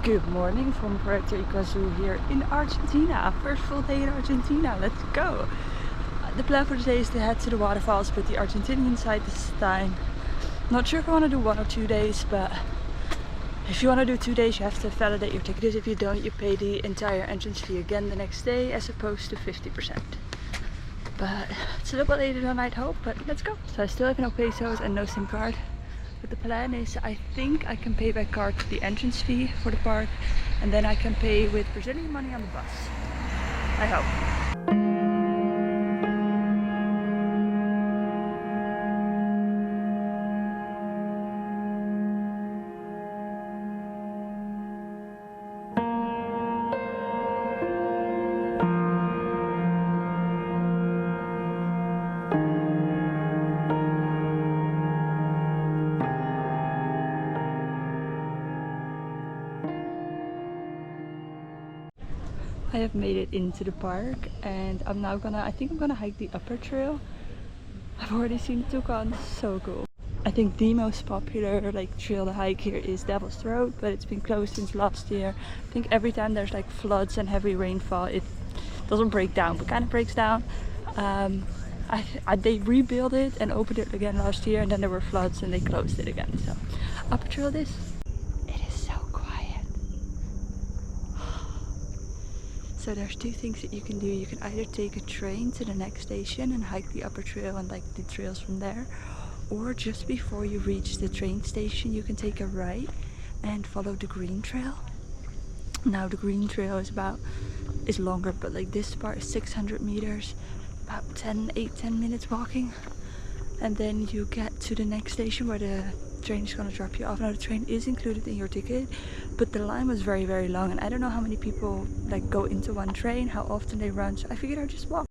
Good morning from Brazilian Iguazu here in Argentina. First full day in Argentina, let's go! The plan for today is to head to the waterfalls, but the Argentinian side this time. Not sure if I want to do 1 or 2 days, but if you want to do 2 days you have to validate your ticket. If you don't, you pay the entire entrance fee again the next day as opposed to 50%. But it's a little bit later than I'd hoped, but let's go! So I still have no pesos and no SIM card. But the plan is, I think I can pay by card the entrance fee for the park, and then I can pay with Brazilian money on the bus. I hope. I have made it into the park and I'm now I think I'm gonna hike the upper trail. I've already seen the toucans, so cool. I think the most popular trail to hike here is Devil's Throat, but it's been closed since last year. I think every time there's floods and heavy rainfall it doesn't break down, but kind of breaks down. They rebuilt it and opened it again last year, and then there were floods and they closed it again. So upper trail it is. So there's two things that you can do. You can either take a train to the next station and hike the upper trail and the trails from there, or just before you reach the train station you can take a right and follow the green trail. Now the green trail is longer, but this part is 600 meters, about 10 minutes walking, and then you get to the next station where the train is going to drop you off. Now the train is included in your ticket, but the line was very long, and I don't know how many people go into one train, how often they run, so I figured I'd just walk.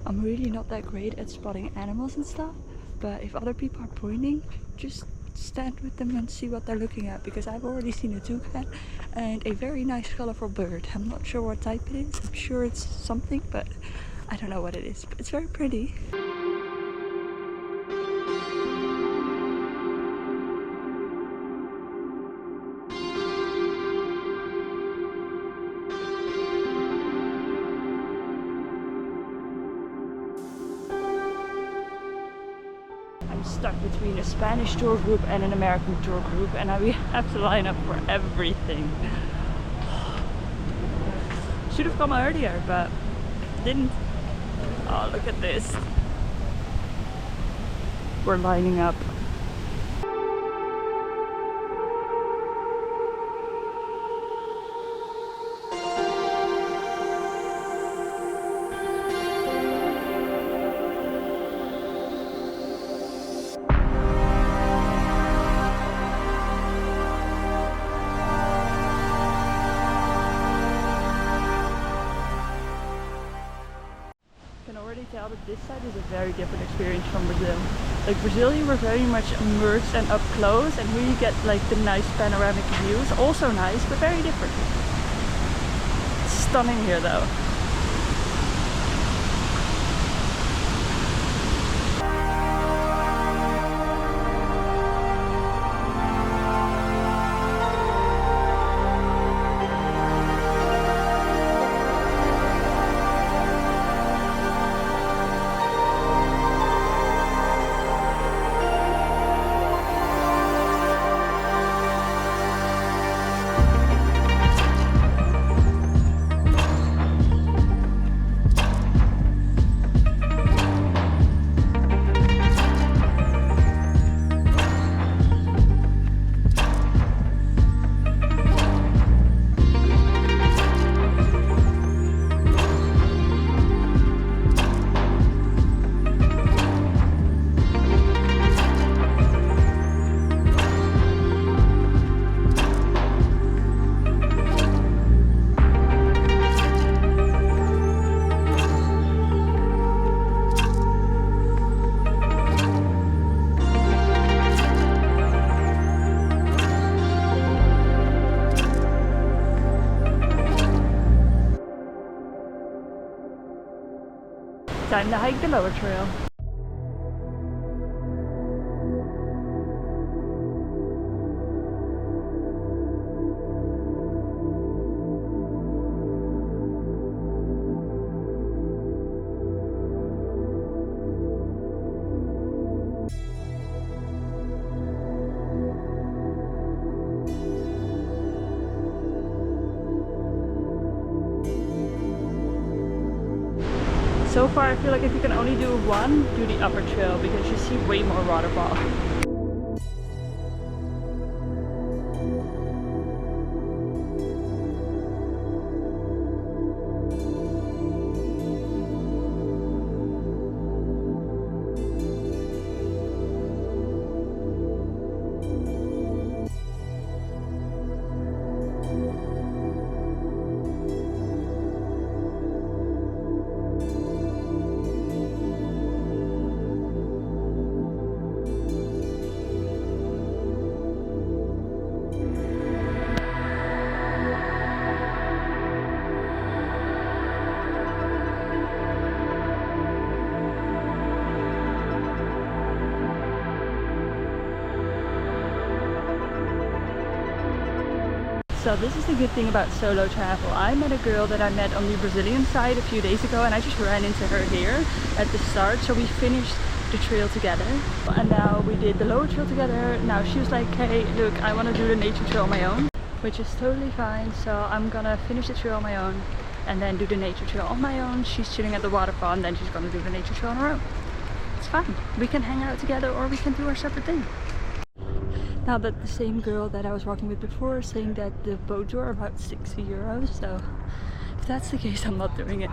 I'm really not that great at spotting animals and stuff, but if other people are pointing, just stand with them and see what they're looking at, because I've already seen a toucan and a very nice colorful bird. I'm not sure what type it is. I'm sure it's something, but I don't know what it is, but it's very pretty. Stuck between a Spanish tour group and an American tour group, and now we have to line up for everything. Should have come earlier, but didn't. Oh, look at this. We're lining up. Tell that this side is a very different experience from Brazil. Brazil, you were very much immersed and up close, and here you get the nice panoramic views. Also nice, but very different. It's stunning here though. Time to hike the lower trail. So far I feel like if you can only do one, do the upper trail because you see way more waterfall. So this is the good thing about solo travel. I met a girl that I met on the Brazilian side a few days ago and I just ran into her here at the start. So we finished the trail together and now we did the lower trail together. Now she was like, hey look, I want to do the nature trail on my own, which is totally fine. So I'm gonna finish the trail on my own and then do the nature trail on my own. She's chilling at the waterfall and then she's gonna do the nature trail on her own. It's fine. We can hang out together or we can do our separate thing. Now that the same girl that I was walking with before is saying that the boat tour are about 60 euros, so if that's the case I'm not doing it.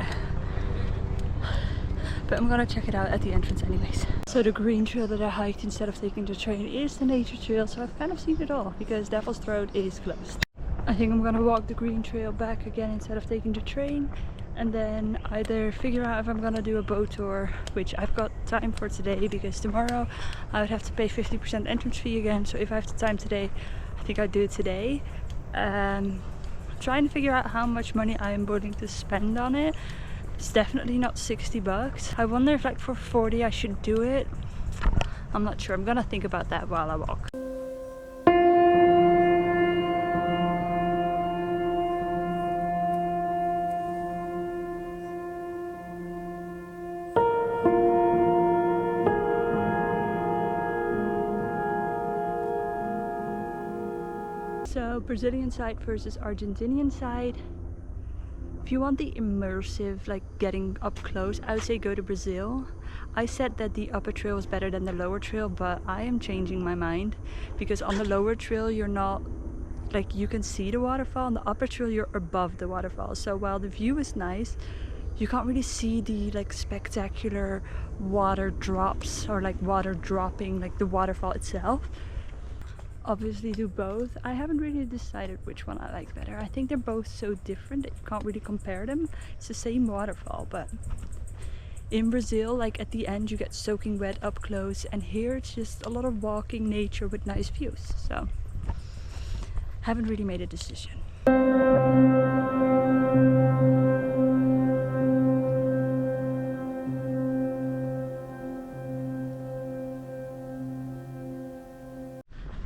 But I'm gonna check it out at the entrance anyways. So the green trail that I hiked instead of taking the train is the nature trail, so I've kind of seen it all because Devil's Throat is closed. I think I'm gonna walk the green trail back again instead of taking the train and then either figure out if I'm gonna do a boat tour, which I've got time for today because tomorrow I would have to pay 50% entrance fee again. So if I have the time today, I think I'd do it today. Trying to figure out how much money I'm willing to spend on it. It's definitely not 60 bucks. I wonder if like for 40 I should do it. I'm not sure. I'm gonna think about that while I walk. So Brazilian side versus Argentinian side. If you want the immersive, like getting up close, I would say go to Brazil. I said that the upper trail was better than the lower trail, but I am changing my mind because on the lower trail you're not, like you can see the waterfall. On the upper trail you're above the waterfall. So while the view is nice, you can't really see the like spectacular water drops or like water dropping, like the waterfall itself. Obviously do both. I haven't really decided which one I like better. I think they're both so different that you can't really compare them. It's the same waterfall, but in Brazil, like at the end you get soaking wet up close, and here it's just a lot of walking nature with nice views. So haven't really made a decision.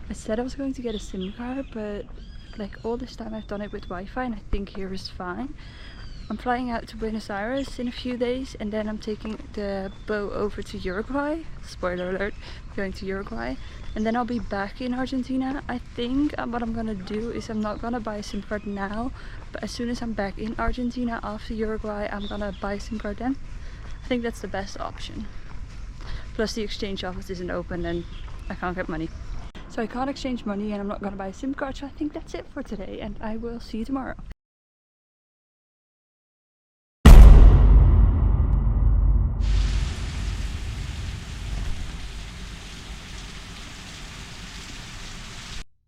I said I was going to get a SIM card, but like all this time I've done it with Wi-Fi and I think here is fine. I'm flying out to Buenos Aires in a few days and then I'm taking the boat over to Uruguay. Spoiler alert, I'm going to Uruguay. And then I'll be back in Argentina. I think what I'm gonna do is I'm not gonna buy a SIM card now, but as soon as I'm back in Argentina after Uruguay, I'm gonna buy a SIM card then. I think that's the best option. Plus the exchange office isn't open and I can't get money. So I can't exchange money and I'm not gonna buy a SIM card, so I think that's it for today and I will see you tomorrow.